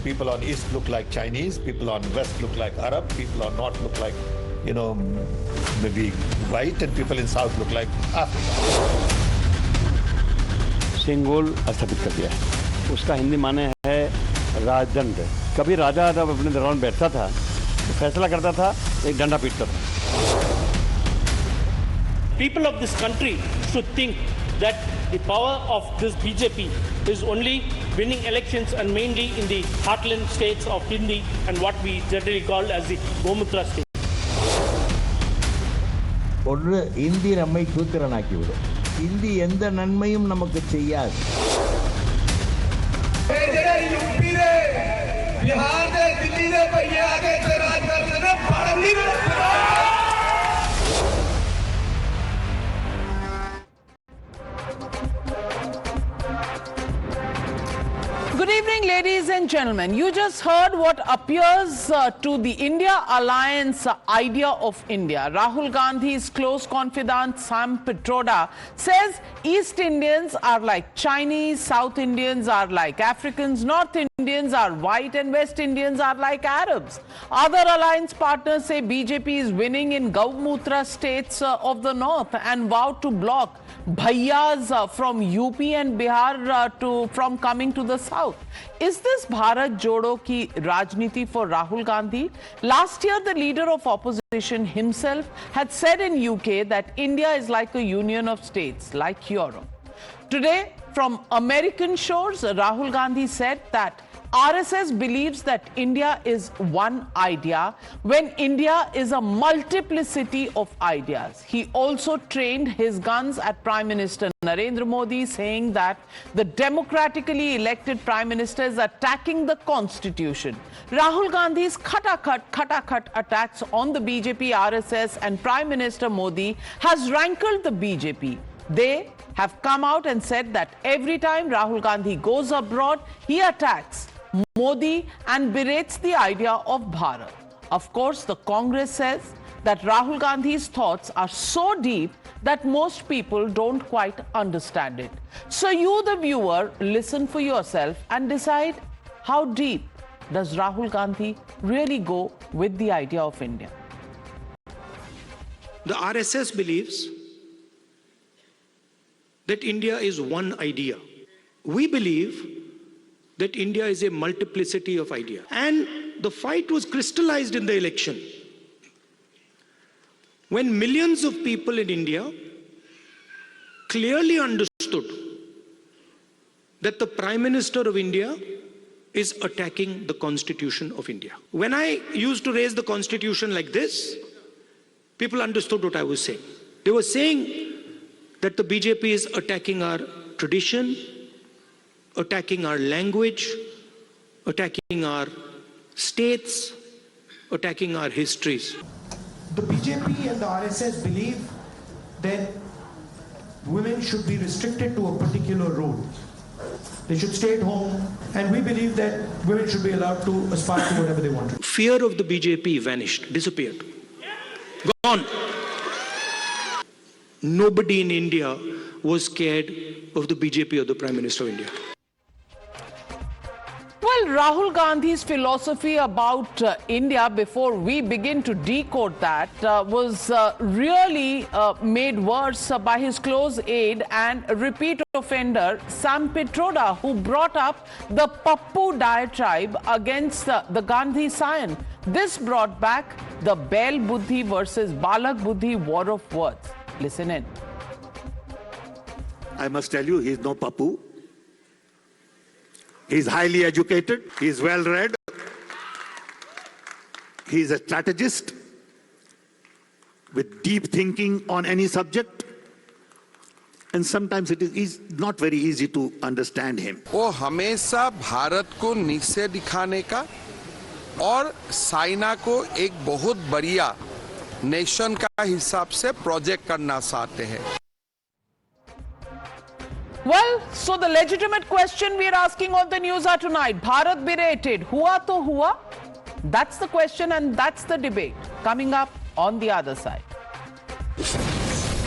people on East look like Chinese, people on West look like Arab, people on North look like, maybe white, and people in South look like African. Sengol स्थापित कर दिया है। उसका हिंदी माने है राजदंड। कभी राजा जब अपने दरबार में बैठता था तो फैसला करता था, एक डंडा पीटता था। People of this country should think that the power of this BJP is only winning elections and mainly in the heartland states of Hindi and what we generally call as the Gomutra state. ஒன்று இந்தி நம்மை கூத்திரனாக்கிவிடும். இந்தி எந்த நன்மையும் நமக்கு செய்யாது. Good evening, ladies and gentlemen. You just heard what appears to the India Alliance idea of India. Rahul Gandhi's close confidant Sam Pitroda says East Indians are like Chinese, South Indians are like Africans, North Indians are white, and West Indians are like Arabs. Other alliance partners say BJP is winning in Gaumutra states of the north and vowed to block bhaiyas from UP and Bihar from coming to the south. Is this Bharat Jodo ki Rajniti for Rahul Gandhi? Last year, the leader of opposition himself had said in UK that India is like a union of states, like Europe. Today, from American shores, Rahul Gandhi said that RSS believes that India is one idea when India is a multiplicity of ideas. He also trained his guns at Prime Minister Narendra Modi, saying that the democratically elected Prime Minister is attacking the Constitution. Rahul Gandhi's khata-khat attacks on the BJP, RSS and Prime Minister Modi has rankled the BJP. They have come out and said that every time Rahul Gandhi goes abroad, he attacks Modi and berates the idea of Bharat. Of course, the Congress says that Rahul Gandhi's thoughts are so deep that most people don't quite understand it. So you, the viewer, listen for yourself and decide how deep does Rahul Gandhi really go with the idea of India. The RSS believes that India is one idea. We believe that India is a multiplicity of ideas. And the fight was crystallized in the election, when millions of people in India clearly understood that the Prime Minister of India is attacking the Constitution of India. When I used to raise the Constitution like this, people understood what I was saying. They were saying that the BJP is attacking our tradition, attacking our language, attacking our states, attacking our histories. The BJP and the RSS believe that women should be restricted to a particular role. They should stay at home, and we believe that women should be allowed to aspire to whatever they want. Fear of the BJP vanished, disappeared, gone. Nobody in India was scared of the BJP or the Prime Minister of India. Well, Rahul Gandhi's philosophy about India, before we begin to decode that, was really made worse by his close aide and repeat offender Sam Pitroda, who brought up the Pappu diatribe against the Gandhi scion. This brought back the Bail Buddhi versus Balak Buddhi war of words. Listen in. I must tell you, he's no Pappu. He's highly educated, he's well-read, he's a strategist with deep thinking on any subject, and sometimes it is not very easy to understand him. वो हमेशा भारत को नीचे दिखाने का और China को एक बहुत बढ़िया नेशन का हिसाब से प्रोजेक्ट करना चाहते हैं. Well, so the legitimate question we are asking on the news are tonight, Bharat berated, hua to hua? That's the question and that's the debate coming up on the other side.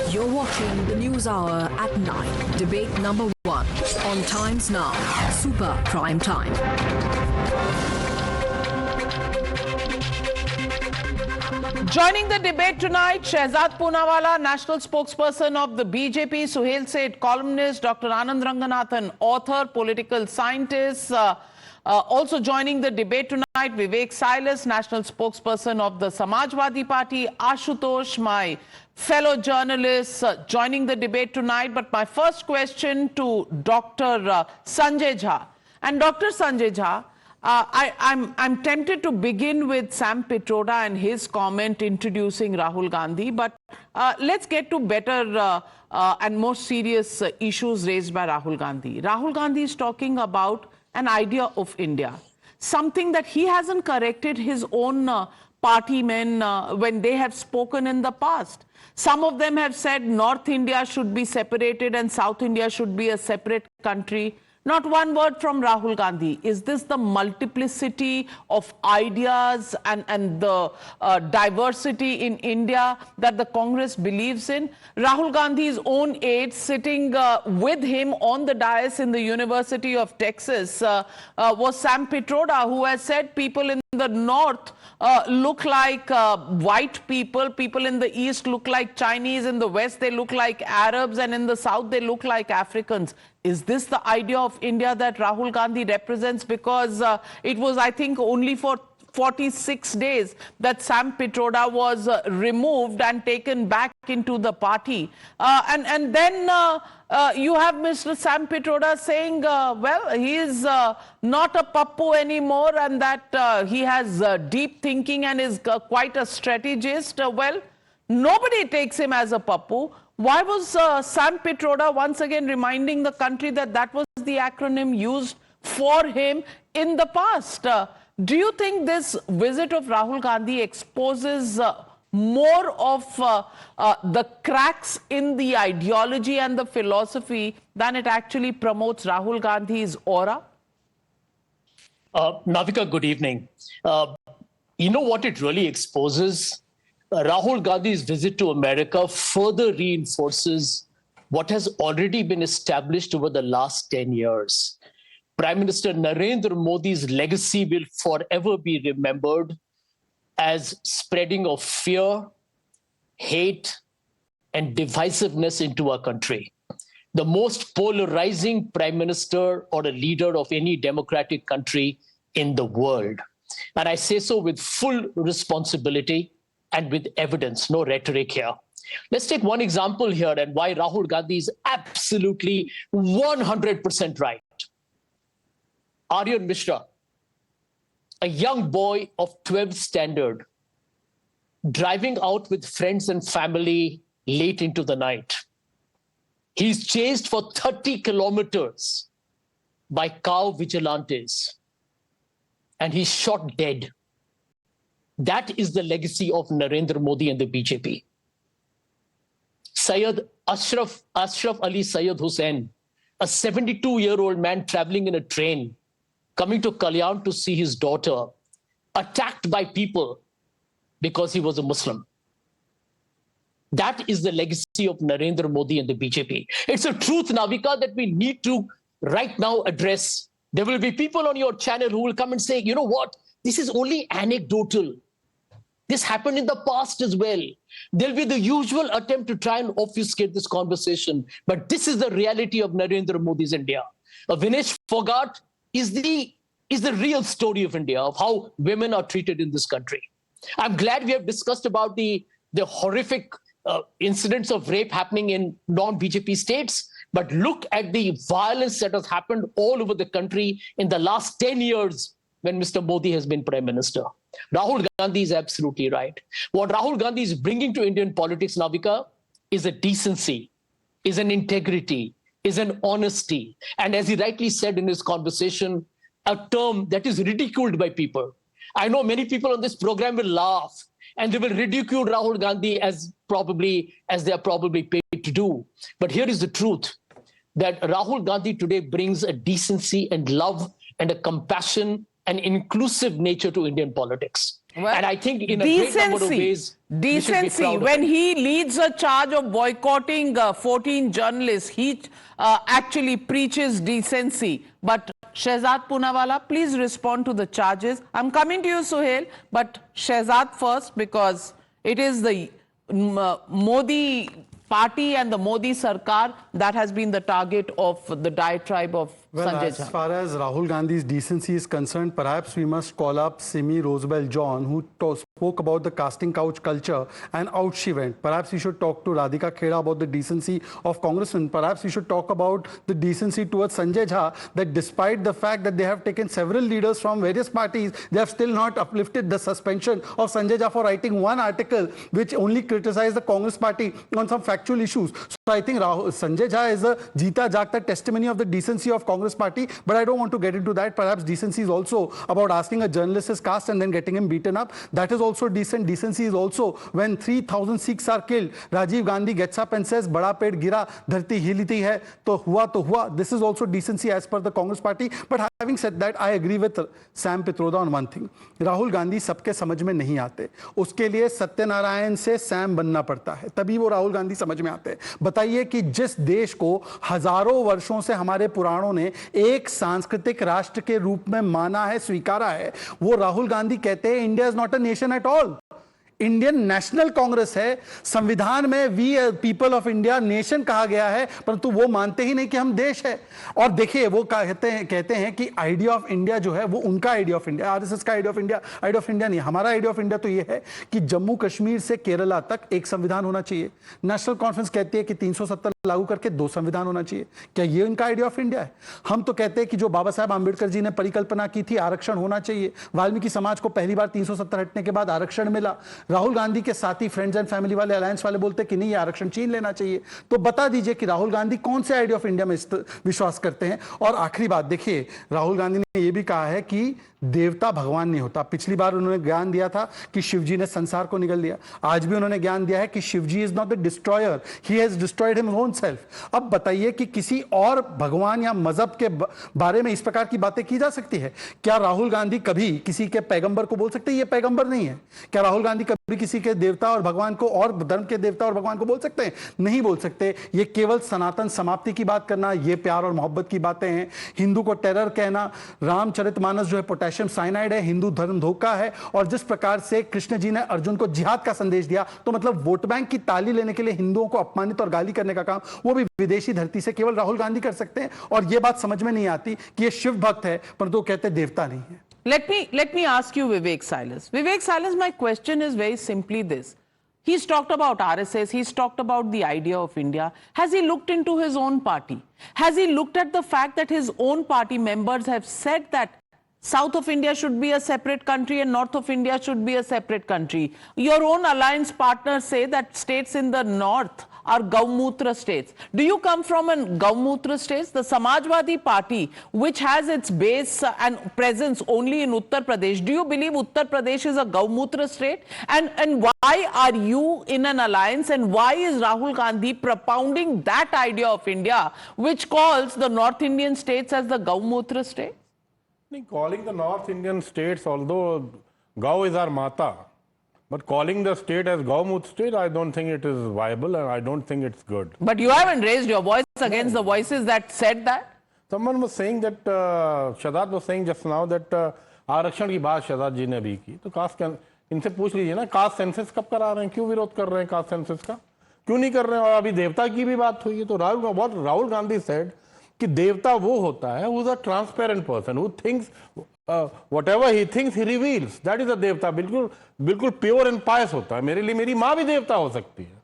You're watching the News Hour at 9, debate number 1 on Times Now, Super Prime Time. Joining the debate tonight, Shehzad Poonawalla, national spokesperson of the BJP, Suhail Seth, columnist, Dr. Anand Ranganathan, author, political scientist. Also joining the debate tonight, Vivek Silas, national spokesperson of the Samajwadi Party, Ashutosh, my fellow journalists, joining the debate tonight. But my first question to Dr. Sanjay Jha. And Dr. Sanjay Jha, I'm tempted to begin with Sam Pitroda and his comment introducing Rahul Gandhi, but let's get to better and more serious issues raised by Rahul Gandhi. Rahul Gandhi is talking about an idea of India, something that he hasn't corrected his own party men when they have spoken in the past. Some of them have said North India should be separated and South India should be a separate country. Not one word from Rahul Gandhi. Is this the multiplicity of ideas and the diversity in India that the Congress believes in? Rahul Gandhi's own aides sitting with him on the dais in the University of Texas was Sam Pitroda, who has said people in the north look like white people, people in the east look like Chinese, in the west they look like Arabs, and in the south they look like Africans. Is this the idea of India that Rahul Gandhi represents? Because it was, I think, only for 46 days that Sam Pitroda was removed and taken back into the party. And then you have Mr. Sam Pitroda saying, well, he is not a pappu anymore and that he has deep thinking and is quite a strategist. Well, nobody takes him as a pappu. Why was Sam Pitroda once again reminding the country that that was the acronym used for him in the past? Do you think this visit of Rahul Gandhi exposes more of the cracks in the ideology and the philosophy than it actually promotes Rahul Gandhi's aura? Navika, good evening. You know what it really exposes? Rahul Gandhi's visit to America further reinforces what has already been established over the last 10 years. Prime Minister Narendra Modi's legacy will forever be remembered as spreading of fear, hate, and divisiveness into our country. The most polarizing prime minister or a leader of any democratic country in the world. And I say so with full responsibility and with evidence, no rhetoric here. Let's take one example here and why Rahul Gandhi is absolutely 100% right. Aryan Mishra, a young boy of 12th standard, driving out with friends and family late into the night. He's chased for 30 kilometers by cow vigilantes and he's shot dead. That is the legacy of Narendra Modi and the BJP. Syed Ashraf Ali Syed Hussain, a 72-year-old man traveling in a train, coming to Kalyan to see his daughter, attacked by people because he was a Muslim. That is the legacy of Narendra Modi and the BJP. It's a truth, Navika, that we need to right now address. There will be people on your channel who will come and say, you know what, this is only anecdotal. This happened in the past as well. There'll be the usual attempt to try and obfuscate this conversation. But this is the reality of Narendra Modi's India. Vinesh Fogart is the real story of India, of how women are treated in this country. I'm glad we have discussed about the horrific incidents of rape happening in non-BJP states. But look at the violence that has happened all over the country in the last 10 years when Mr. Modi has been Prime Minister. Rahul Gandhi is absolutely right. What Rahul Gandhi is bringing to Indian politics, Navika, is a decency, is an integrity, is an honesty. And as he rightly said in his conversation, a term that is ridiculed by people. I know many people on this program will laugh and they will ridicule Rahul Gandhi as they are probably paid to do. But here is the truth, that Rahul Gandhi today brings a decency and love and a compassion and inclusive nature to Indian politics. Well, and I think in a great number of ways, decency. When he leads a charge of boycotting 14 journalists, he actually preaches decency. But Shehzad Poonawalla, please respond to the charges. I'm coming to you, Suhail, but Shehzad first, because It is the Modi party and the Modi Sarkar that has been the target of the diatribe of Sanjay As Jha. far as Rahul Gandhi's decency is concerned, perhaps we must call up Simi Rosabelle John, who spoke about the casting couch culture, and out she went. Perhaps we should talk to Radhika Kheda about the decency of congressmen. Perhaps we should talk about the decency towards Sanjay Jha, that despite the fact that they have taken several leaders from various parties, they have still not uplifted the suspension of Sanjay Jha for writing one article which only criticized the Congress party on some factual issues. So I think Sanjay Jha is a Jeeta Jagta testimony of the decency of Congress party, but I don't want to get into that. Perhaps decency is also about asking a journalist his caste and then getting him beaten up. That is also decent. Decency is also when 3,000 Sikhs are killed, Rajiv Gandhi gets up and says, "Bada ped gira, dharti hiliti hai, to hua." This is also decency as per the Congress party. But having said that, I agree with Sam Pitroda on one thing. Rahul Gandhi सबके समझ में नहीं आते. उसके लिए सत्यनारायण से Sam बनना पड़ता है, तभी वो राहुल गांधी समझ में आते हैं. बताइए कि जिस देश को हजारों वर्षों से हमारे पुराणों ने एक सांस्कृतिक राष्ट्र के रूप में माना है, स्वीकारा है, वो राहुल गांधी कहते हैं India is not a nation at all. Indian National Congress है. संविधान में we people of India nation कहा गया है, परंतु वो मानते ही नहीं कि हम देश है. और देखिए वो कहते हैं कि आइडिया ऑफ इंडिया जो है वो उनका आइडिया ऑफ इंडिया, आरएसएस का आइडिया ऑफ इंडिया नहीं. हमारा आइडिया ऑफ इंडिया तो ये है कि जम्मू कश्मीर से केरला तक एक संविधान होना चाहिए. नेशनल कॉन्फ्रेंस कहती है कि 370 लागू करके 2 संविधान होना चाहिए. क्या ये उनका आइडिया ऑफ इंडिया है? हम तो कहते हैं कि जो बाबा साहब आंबेडकर जी ने परिकल्पना की थी, आरक्षण होना चाहिए. वाल्मीकि समाज को पहली बार 370 हटने के बाद आरक्षण मिला. राहुल गांधी के साथी फ्रेंड्स एंड फैमिली वाले, अलायंस वाले बोलते कि नहीं, ये आरक्षण छीन लेना चाहिए. तो बता दीजिए कि राहुल गांधी कौन से आइडिया ऑफ इंडिया में विश्वास करते हैं. और आखिरी बात देखिए, राहुल गांधी ने यह भी कहा है कि देवता भगवान नहीं होता. पिछली बार उन्होंने ज्ञान दिया था कि शिवजी ने संसार को निगल दिया. आज भी उन्होंने ज्ञान दिया है कि Shivji is not the destroyer, he has destroyed him own self. अब बताइए कि किसी और भगवान या मजहब के बारे में इस प्रकार की बातें की जा सकती है? क्या राहुल गांधी कभी किसी के पैगंबर को बोल सकते हैं ये पैगंबर नहीं है? क्या राहुल गांधी कभी किसी के देवता और भगवान को, और धर्म के देवता और भगवान को बोल सकते हैं? नहीं बोल सकते. ये केवल सनातन समाप्ति की बात करना, ये प्यार और मोहब्बत की बातें हैं. हिंदू को टेरर कहना, रामचरितमानस जो है पोटेशियम साइनाइड है, हिंदू धर्म धोखा है. और जिस प्रकार से कृष्ण जी ने अर्जुन को जिहाद का संदेश दिया, तो मतलब वोट बैंक की ताली लेने के लिए हिंदुओं को अपमानित और गाली करने का काम वो भी विदेशी धरती से केवल राहुल गांधी कर सकते हैं. और ये बात समझ में नहीं आती कि ये शिव भक्त है, परंतु वो कहते देवता नहीं है. Let me ask you, Vivek Silas. Vivek Silas, my question is very simply this. He's talked about RSS, he's talked about the idea of India. Has he looked into his own party? Has he looked at the fact that his own party members have said that South of India should be a separate country and North of India should be a separate country? Your own alliance partners say that states in the north are Gaumutra states. Do you come from a Gaumutra states? The Samajwadi Party, which has its base and presence only in Uttar Pradesh, do you believe Uttar Pradesh is a Gaumutra state? And why are you in an alliance, and why is Rahul Gandhi propounding that idea of India, which calls the North Indian states as the Gaumutra state? Calling the North Indian states, although Gau is our Mata, but calling the state as Gaumut state, I don't think it is viable, and I don't think it's good. But you haven't raised your voice against the voices that said that? Someone was saying that, Shahzad was saying just now that आरक्षण की बात शहजाद जी ने भी की. तो cast इनसे पूछ लीजिए ना, कास्ट सेंसस कब करा रहे हैं, क्यों विरोध कर रहे हैं कास्ट सेंसस का, क्यों नहीं कर रहे हैं? और अभी देवता की भी बात हुई है. तो राहुल गांधी सेड कि देवता वो होता है who is a transparent person, who thinks whatever he thinks he reveals, that is a देवता. बिल्कुल प्योर एंड पायस होता है. मेरे लिए मेरी माँ भी देवता हो सकती है.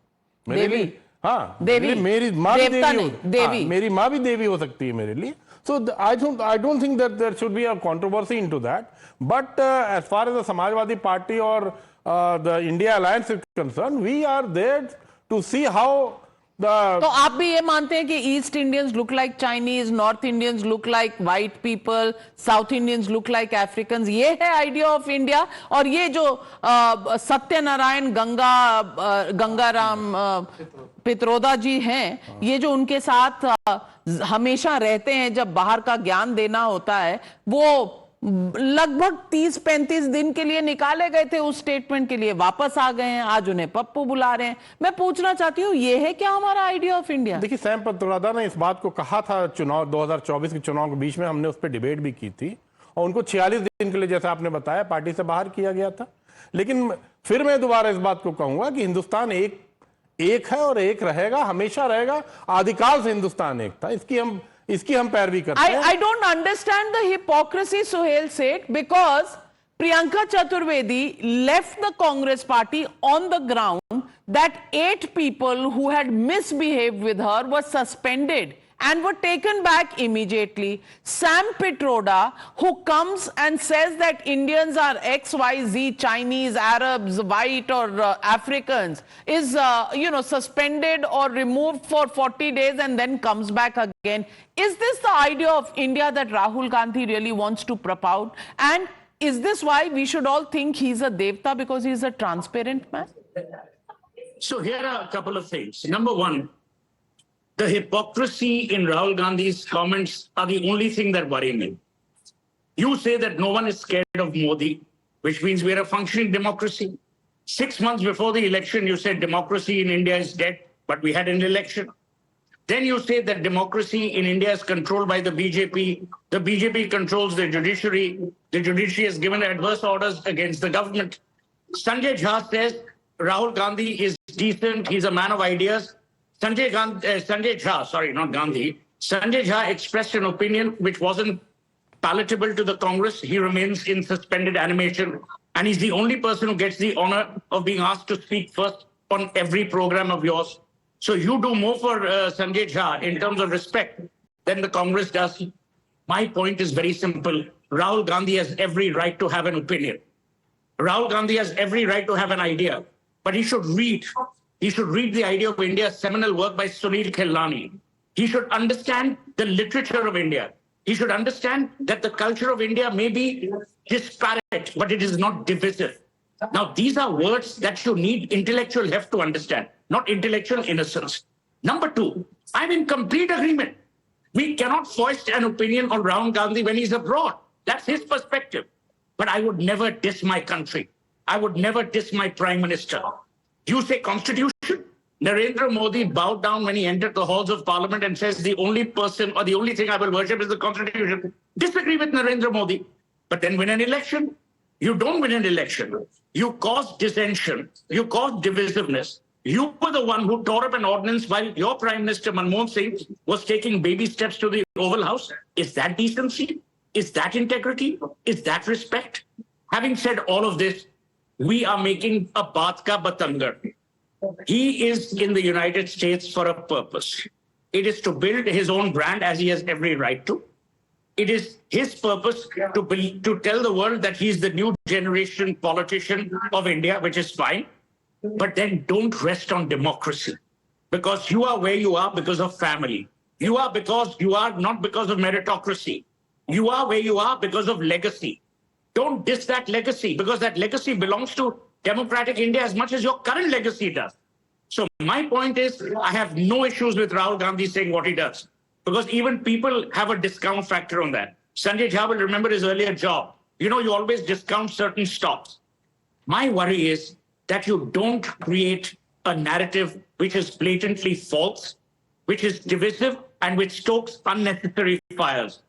मेरे लिए हाँ, मेरी माँ भी देवी, मेरी माँ भी देवी हो सकती है मेरे लिए. So I don't think that there should be a controversy into that. But as far as the Samajwadi Party or the India Alliance is concerned, we are there to see how तो आप भी ये मानते हैं कि east Indians look like Chinese, north Indians look like white people, south Indians look like African, ये है idea of India? और ये जो सत्यनारायण गंगाराम पित्रोदा जी हैं, ये जो उनके साथ हमेशा रहते हैं जब बाहर का ज्ञान देना होता है, वो लगभग 30-35 दिन के लिए निकाले गए थे उस स्टेटमेंट के लिए, वापस आ गए हैं, आज उन्हें पप्पू बुला रहे हैं. मैं पूछना चाहती हूँ, ये है क्या हमारा आइडिया ऑफ इंडिया? देखिए, सैम पित्रोदा ने इस बात को कहा था चुनाव 2024 के चुनाव के बीच में, हमने उस पर डिबेट भी की थी, और उनको 46 दिन के लिए, जैसे आपने बताया, पार्टी से बाहर किया गया था. लेकिन फिर मैं दोबारा इस बात को कहूंगा कि हिंदुस्तान एक है और एक रहेगा, हमेशा रहेगा। आदिकाल से हिंदुस्तान एक था, इसकी हम पैरवी करते हैं। I don't understand the hypocrisy, Suhail Seth, because Priyanka Chaturvedi left the Congress party on the ground that 8 people who had misbehaved with her were suspended and were taken back immediately. Sam Pitroda, who comes and says that Indians are XYZ, Chinese, Arabs, white or Africans, is suspended or removed for 40 days and then comes back again. Is this the idea of India that Rahul Gandhi really wants to propound? And is this why we should all think he's a devta, because he's a transparent man? So here are a couple of things. Number one, the hypocrisy in Rahul Gandhi's comments are the only thing that worry me. You say that no one is scared of Modi, which means we're a functioning democracy. 6 months before the election, you said democracy in India is dead, but we had an election. Then you say that democracy in India is controlled by the BJP. The BJP controls the judiciary. The judiciary has given adverse orders against the government. Sanjay Jha says Rahul Gandhi is decent. He's a man of ideas. Sanjay Jha expressed an opinion which wasn't palatable to the Congress. He remains in suspended animation. And he's the only person who gets the honor of being asked to speak first on every program of yours. So you do more for Sanjay Jha in terms of respect than the Congress does. My point is very simple. Rahul Gandhi has every right to have an opinion. Rahul Gandhi has every right to have an idea. But he should read. He should read the idea of India's seminal work by Sunil Khilnani. He should understand the literature of India. He should understand that the culture of India may be disparate, but it is not divisive. Now, these are words that you need intellectual heft to understand, not intellectual innocence. Number two, I'm in complete agreement. We cannot foist an opinion on Rahul Gandhi when he's abroad. That's his perspective. But I would never diss my country. I would never diss my prime minister. You say constitution? Narendra Modi bowed down when he entered the halls of parliament and says the only person or the only thing I will worship is the constitution. Disagree with Narendra Modi, but then win an election. You don't win an election. You cause dissension. You cause divisiveness. You were the one who tore up an ordinance while your Prime Minister Manmohan Singh was taking baby steps to the Oval House. Is that decency? Is that integrity? Is that respect? Having said all of this, we are making a baat ka batangar. He is in the United States for a purpose. It is to build his own brand, as he has every right to. It is his purpose to tell the world that he's the new generation politician of India, which is fine. But then don't rest on democracy, because you are where you are because of family. You are not because of meritocracy. You are where you are because of legacy. Don't diss that legacy, because that legacy belongs to democratic India as much as your current legacy does. So my point is, I have no issues with Rahul Gandhi saying what he does, because even people have a discount factor on that. Sanjay Jha will remember his earlier job. You always discount certain stocks. My worry is that you don't create a narrative which is blatantly false, which is divisive, and which stokes unnecessary fires.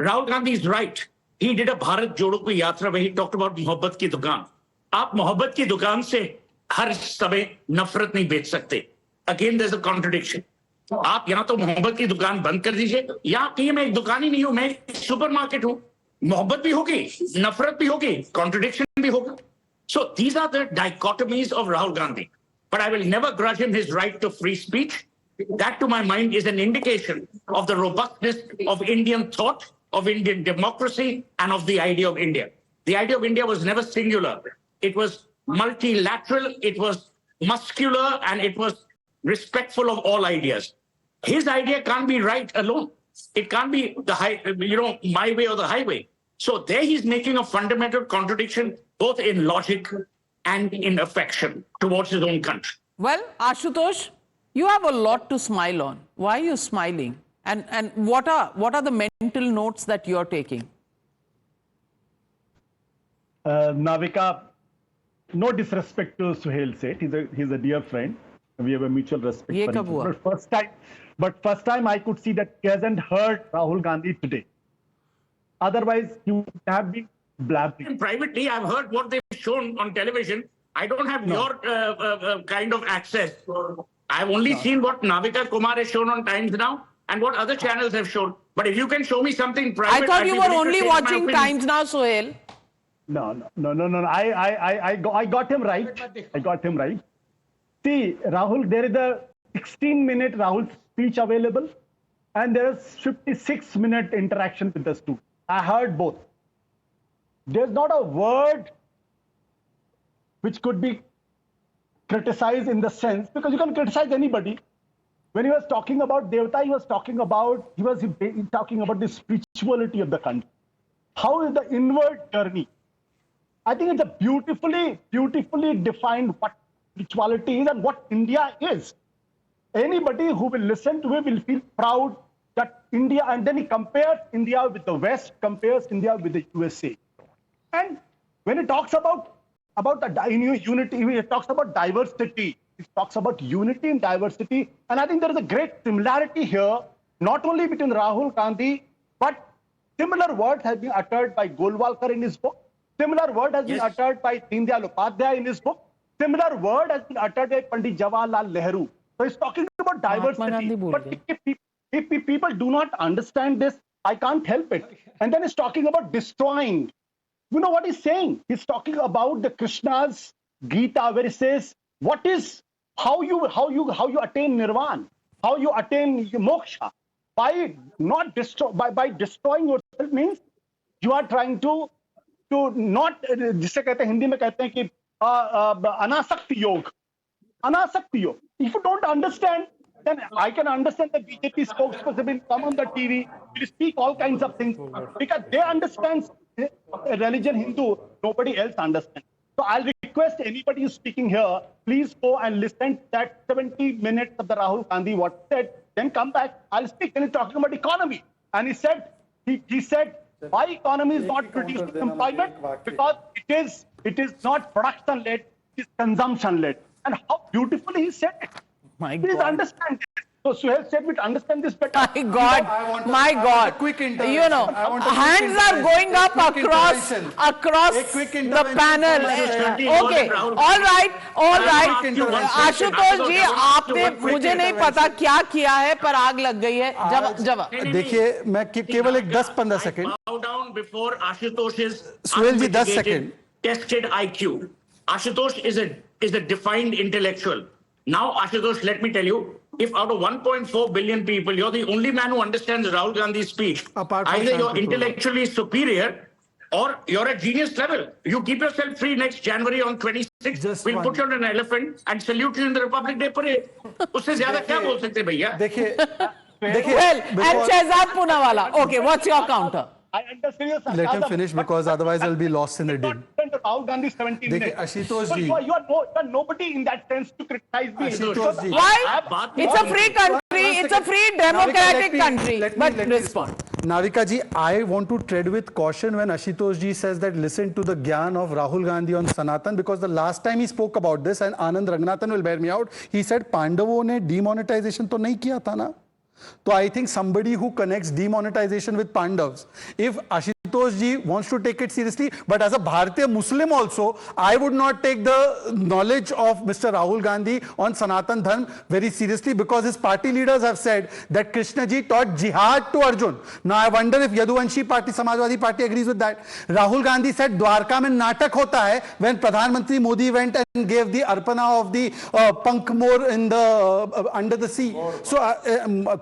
Rahul Gandhi is right. He did a Bharat Jodo Ko Yatra where he talked about Mohabbat Ki Dukaan. आप मोहब्बत की दुकान से हर समय नफरत नहीं बेच सकते. Again, there's a contradiction. आप यहाँ तो मोहब्बत की दुकान बंद कर दीजिए, या कहिए मैं एक दुकान ही नहीं हूं, मैं एक सुपरमार्केट हूं. मोहब्बत भी होगी, नफरत भी होगी, contradiction भी होगा. So these are the dichotomies of Rahul Gandhi. But I will never grudge him his right to free speech. That, to my mind, is an indication of the robustness of Indian thought, of Indian democracy, and of the idea of India. The idea of India was never singular. It was multilateral, it was muscular, and it was respectful of all ideas. His idea can't be right alone. It can't be my way or the highway. So there he's making a fundamental contradiction, both in logic and in affection towards his own country. Well, Ashutosh, you have a lot to smile on. Why are you smiling? And what are the mental notes that you're taking? Navika, no disrespect to Suhail Seth. He's a dear friend. We have a mutual respect for each other. But first time I could see that he hasn't heard Rahul Gandhi today. Otherwise, he would have been blabbing. And privately, I've heard what they've shown on television. I don't have your kind of access. I've only seen what Navika Kumar has shown on Times Now and what other channels have shown. But if you can show me something private, I thought I'd you be were willing to only change my watching opinion. Times Now, Sohail. No. I got him right. I got him right. See, Rahul, there is a 16-minute Rahul speech available, and there is 56-minute interaction with the student. I heard both. There's not a word which could be criticized in the sense, because you can criticize anybody. When he was talking about Devta, he was talking about the spirituality of the country. How is the inward journey? I think it's a beautifully defined what spirituality is and what India is. Anybody who will listen to him will feel proud that India, and then he compares India with the West, compares India with the USA. And when he talks about the unity, he talks about diversity. He talks about unity and diversity. And I think there is a great similarity here, not only between Rahul Gandhi, but similar words have been uttered by Golwalkar in his book. Similar word has been uttered by Deen Dayal Upadhyay in his book. Similar word has been uttered by Pandit Jawaharlal Nehru. So he's talking about diversity. But if people do not understand this, I can't help it. And then he's talking about destroying. You know what he's saying? He's talking about the Krishna's Gita, where he says, how you attain nirvana, how you attain moksha. By destroying yourself means you are trying to not, जिसे कहते हैं हिंदी में कहते हैं कि अनासक्ति योग. If you don't understand, then I can understand the BJP spokesperson will come on the TV, will speak all kinds of things, because they understand religion Hindu, nobody else understands. So I'll request anybody who's speaking here, please go and listen to that 70 minutes of the Rahul Gandhi what said, then come back. I'll speak. And he's talking about economy. And he said, why economy is not producing employment? Because it is not production-led, it is consumption-led. And how beautifully he said it. Please understand this. So Suhail said we'd understand this better. My God. You know, hands are going up across the panel. Okay, all right. Ashutosh जी, आपने मुझे नहीं पता क्या किया है, पर आग लग गई है. जवाब. देखिए, मैं केवल एक 10-15 second. Bow down before Ashutosh's Suhel ji 10 second. tested IQ. Ashutosh is a defined intellectual. Now, Ashutosh, let me tell you, if out of 1.4 billion people, you're the only man who understands Rahul Gandhi's speech, either you're intellectually superior or you're at genius level. You keep yourself free next January on 26th. We'll put you on an elephant and salute you in the Republic Day parade. उससे ज़्यादा क्या बोल सकते भैया? देखिए, well, and Shehzad Poonawalla. Okay, what's your counter? I understand your sarcasm. Let him finish, because otherwise I'll be lost in the din. Rahul Gandhi 17 minutes. Ashutosh ji. You are nobody in that sense to criticize me. Ashutosh ji. Why? It's a free country. It's a free democratic country. But respond. Navika ji, I want to tread with caution when Ashutosh ji says that listen to the gyan of Rahul Gandhi on Sanatan, because the last time he spoke about this, and Anand Ranganathan will bear me out, he said Pandavon ne demonetization to nahi kiya tha na. So I think somebody who connects demonetization with Pandavs, if Ashutosh ji wants to take it seriously, but as a Bharatiya Muslim also, I would not take the knowledge of Mr. Rahul Gandhi on Sanatan Dharma very seriously, because his party leaders have said that Krishna ji taught jihad to Arjun. Now I wonder if Yaduvanshi party, Samajwadi party agrees with that. Rahul Gandhi said Dwarka mein natak hota hai when Pradhan Mantri Modi went and gave the arpana of the Pank More in the under the sea. So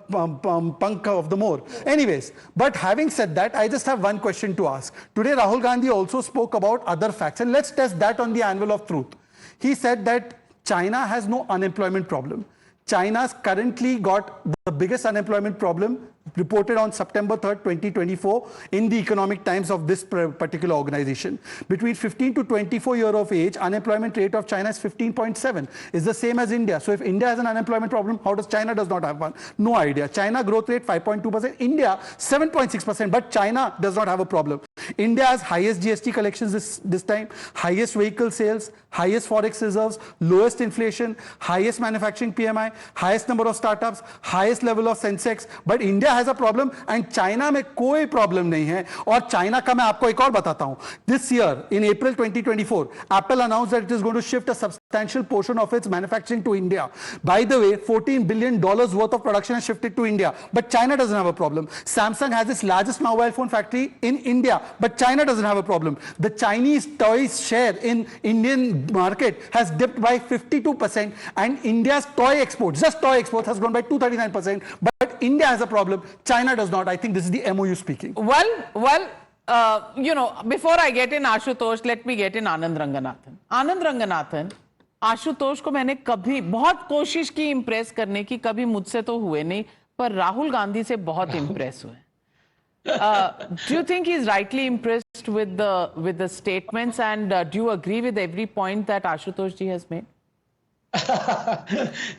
Punk of the More. Anyways, but having said that, I just have one question to ask. Today, Rahul Gandhi also spoke about other facts, and let's test that on the anvil of truth. He said that China has no unemployment problem. China's currently got the biggest unemployment problem reported on September 3rd, 2024 in the Economic Times of this particular organization. Between 15 to 24 years of age, unemployment rate of China is 15.7. It's the same as India. So if India has an unemployment problem, how does China does not have one? No idea. China growth rate 5.2%, India 7.6%, but China does not have a problem. India has highest GST collections this time, highest vehicle sales, highest forex reserves, lowest inflation, highest manufacturing PMI, highest number of startups, highest level of Sensex. But India has a problem and China में कोई problem नहीं है. और China का मैं आपको एक और बताता हूँ. This year, in April 2024, Apple announced that it is going to shift a substantial portion of its manufacturing to India. By the way, $14 billion worth of production has shifted to India. But China doesn't have a problem. Samsung has its largest mobile phone factory in India. But China doesn't have a problem. The Chinese toys share in Indian market has dipped by 52%. And India's toy exports, just toy exports, has grown by 239%. But India has a problem. China does not. I think this is the MOU speaking. Well, before I get in Ashutosh, let me get in Anand Ranganathan. Anand Ranganathan, Ashutosh को मैंने कभी बहुत कोशिश की Impress करने की, कभी मुझसे तो हुए नहीं, पर राहुल गांधी से बहुत इंप्रेस हुए. Do you think he's rightly impressed with the statements, and do you agree with every point that Ashutosh ji has made?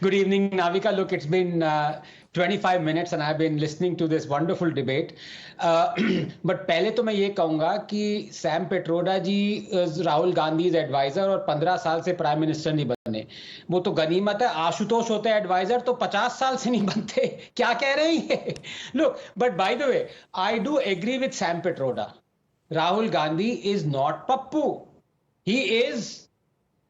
Good evening, Navika. Look, it's been 25 minutes and I've been listening to this wonderful debate. But पहले तो मैं ये कहूँगा कि Sam Pitroda जी Rahul Gandhi adviser और 15 साल से prime minister नहीं बने, वो तो गनीमत है. आशुतोष होते हैं एडवाइजर तो 50 साल से नहीं बनते. क्या कह रहे हैं? Look, but by the way, I do agree with Sam Petroda. Rahul Gandhi is not Pappu. He is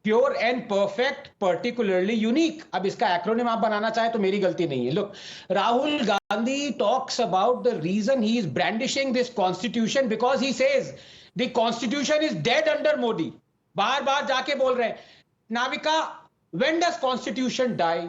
pure and perfect, particularly unique. अब इसका एक्रोनिम आप बनाना चाहे तो मेरी गलती नहीं है. Look, Rahul Gandhi talks about the reason he is brandishing this constitution because he says the constitution is dead under Modi. बार बार जाके बोल रहे हैं. Navika, when does constitution die?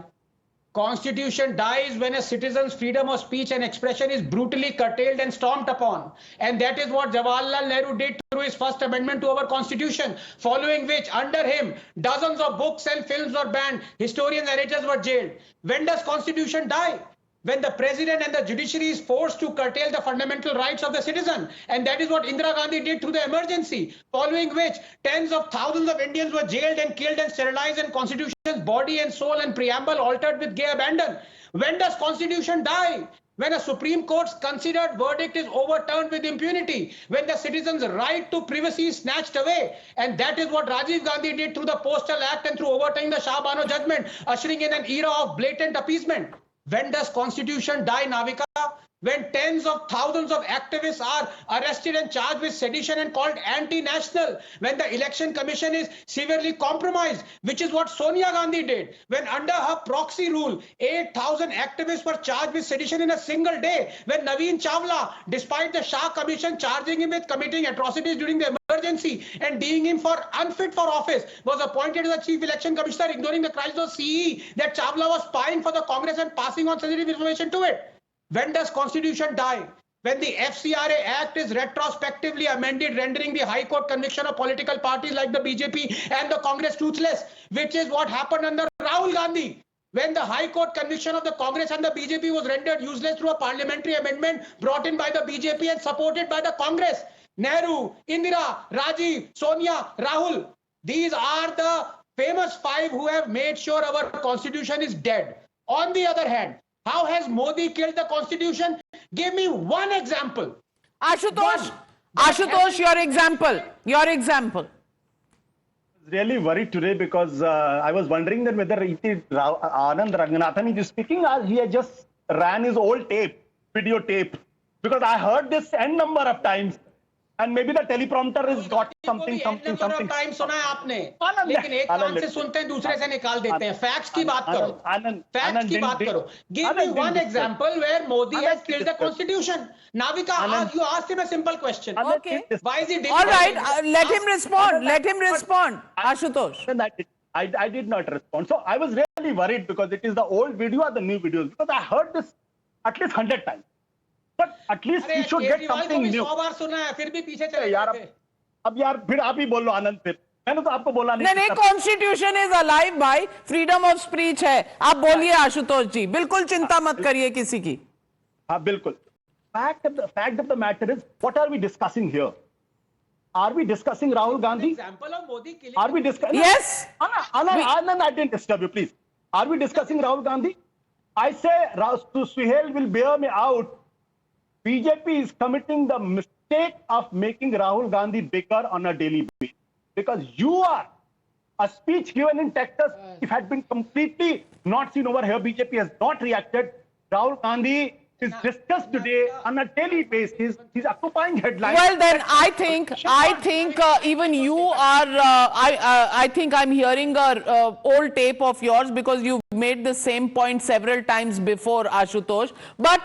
Constitution dies when a citizen's freedom of speech and expression is brutally curtailed and stormed upon. And that is what Jawaharlal Nehru did through his first amendment to our constitution, following which, under him, dozens of books and films were banned, historians and editors were jailed. When does constitution die? When the president and the judiciary is forced to curtail the fundamental rights of the citizen. And that is what Indira Gandhi did through the emergency, following which tens of thousands of Indians were jailed and killed and sterilized, and constitution's body and soul and preamble altered with gay abandon. When does constitution die? When a Supreme Court's considered verdict is overturned with impunity, when the citizen's right to privacy is snatched away. And that is what Rajiv Gandhi did through the Postal Act and through overturning the Shah Bano judgment, ushering in an era of blatant appeasement. When does constitution die, Navika? When tens of thousands of activists are arrested and charged with sedition and called anti-national. When the election commission is severely compromised, which is what Sonia Gandhi did. When under her proxy rule, 8,000 activists were charged with sedition in a single day. When Naveen Chawla, despite the Shah commission charging him with committing atrocities during the emergency and deeming him for unfit for office, was appointed as the chief election commissioner, ignoring the cries of CE that Chawla was spying for the Congress and passing on sensitive information to it. When does constitution die? When the FCRA Act is retrospectively amended, rendering the High Court conviction of political parties like the BJP and the Congress toothless, which is what happened under Rahul Gandhi. When the High Court conviction of the Congress and the BJP was rendered useless through a parliamentary amendment brought in by the BJP and supported by the Congress. Nehru, Indira, Rajiv, Sonia, Rahul. These are the famous five who have made sure our constitution is dead. On the other hand, how has Modi killed the constitution? Give me one example. Ashutosh, Ashutosh, your example. Your example. Really worried today because I was wondering that whether Anand Ranganathan is speaking or he had just ran his old tape, video tape. Because I heard this n number of times. And maybe the teleprompter has got something. Time सुना है आपने, लेकिन एक कान से सुनते हैं दूसरे से निकाल देते हैं. फैक्ट्स की बात करो. फैक्ट्स की बात करो. Give me one example where Modi has killed the constitution. Navika, you asked him a simple question. Okay. Why is he doing? All right, let him respond. Let him respond. Ashutosh. I did not respond. So I was really worried because it is the old video or the new videos. Because I heard this at least 100 times. But at least we should get something new. 100 बार सुना है, फिर भी पीछे चले यार. अब यार फिर आप ही बोल लो आनंद. फिर मैंने तो आपको बोला नहीं. नहीं, कॉन्स्टिट्यूशन इज अलाइव भाई, फ्रीडम ऑफ स्पीच है. आप बोलिए आशुतोष जी, बिल्कुल चिंता मत करिए किसी की. हाँ बिल्कुल. Fact of the matter is, what are we discussing here? Are we discussing Rahul Gandhi? Example of Modi killing. Are we discussing? Yes. Anand, I didn't disturb you, please. Are we discussing Rahul Gandhi? I say, to Suhail will bear me out. BJP is committing the mistake of making Rahul Gandhi bigger on a daily basis. Because you are a speech given in Texas, if had been completely not seen over here, BJP has not reacted. Rahul Gandhi is discussed today on a daily basis. He's occupying headlines. Well, then I think even you are. I think I'm hearing a old tape of yours because you've made the same point several times before, Ashutosh. But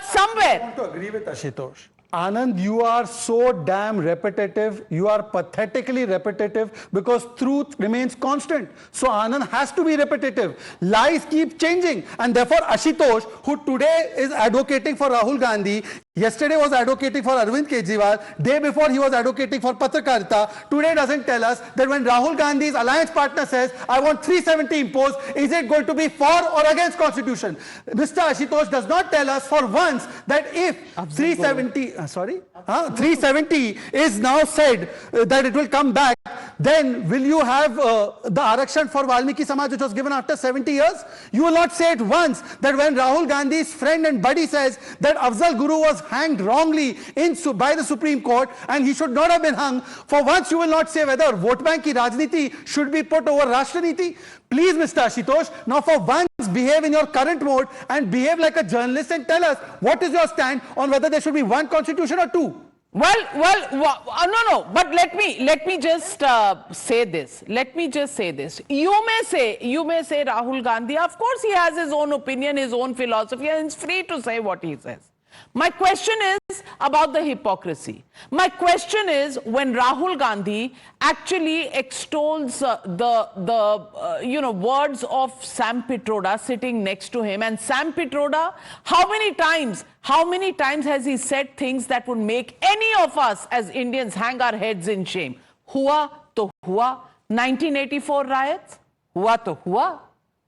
somewhere. I want to agree with Ashutosh. Anand, you are so damn repetitive. You are pathetically repetitive because truth remains constant. So Anand has to be repetitive. Lies keep changing. And therefore Ashutosh, who today is advocating for Rahul Gandhi, yesterday was advocating for Arvind Kejriwal, day before he was advocating for Patrakarita, today doesn't tell us that when Rahul Gandhi's alliance partner says, I want 370 imposed, is it going to be for or against constitution? Mr. Ashutosh does not tell us for once that if 370 is now said that it will come back, then will you have the Arakshan for Valmiki Samaj which was given after 70 years? You will not say it once that when Rahul Gandhi's friend and buddy says that Afzal Guru was hanged wrongly by the Supreme Court and he should not have been hung, for once you will not say whether vote bank ki rajniti should be put over Rashtra-niti. Please, Mr. Ashutosh, now for once behave in your current mode and behave like a journalist and tell us what is your stand on whether there should be one constitution or two. No. But let me just say this. You may say Rahul Gandhi. Of course, he has his own opinion, his own philosophy, and he's free to say what he says. My question is about the hypocrisy. My question is when Rahul Gandhi actually extols the words of Sam Pitroda sitting next to him, and Sam Pitroda, how many times has he said things that would make any of us as Indians hang our heads in shame? Hua to hua. 1984 riots? Hua to hua.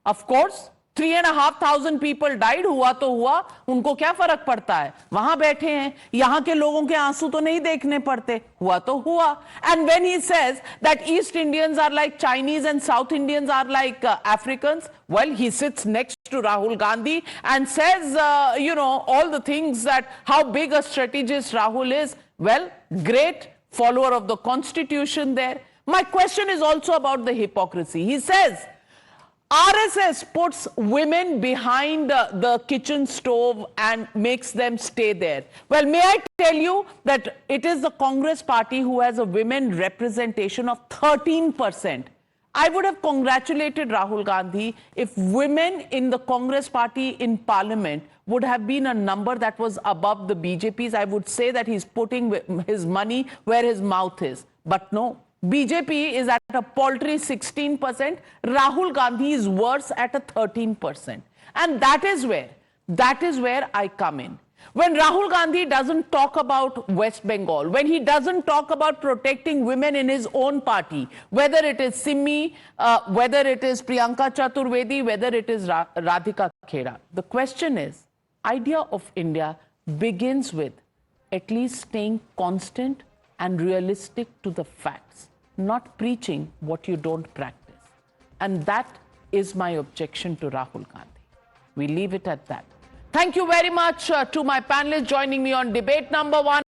Of course. 3,500 people died. हुआ तो हुआ, उनको क्या फर्क पड़ता है? वहां बैठे हैं, यहाँ के लोगों के आंसू तो नहीं देखने पड़ते. हुआ तो हुआ. And when he says that East Indians are like Chinese and South Indians are like Africans, well, he sits next to Rahul Gandhi and says, all the things that how big a strategist Rahul is. Well, great follower of the Constitution there. My question is also about the hypocrisy. He says, RSS puts women behind the kitchen stove and makes them stay there. Well, may I tell you that it is the Congress party who has a women representation of 13%. I would have congratulated Rahul Gandhi if women in the Congress party in parliament would have been a number that was above the BJP's. I would say that he's putting his money where his mouth is. But no. BJP is at a paltry 16%. Rahul Gandhi is worse at a 13%. And that is where I come in. When Rahul Gandhi doesn't talk about West Bengal, when he doesn't talk about protecting women in his own party, whether it is Simi, whether it is Priyanka Chaturvedi, whether it is Radhika Khera, the question is, idea of India begins with at least staying constant and realistic to the facts, not preaching what you don't practice. And that is my objection to Rahul Gandhi. We leave it at that. Thank you very much to my panelists joining me on debate number 1.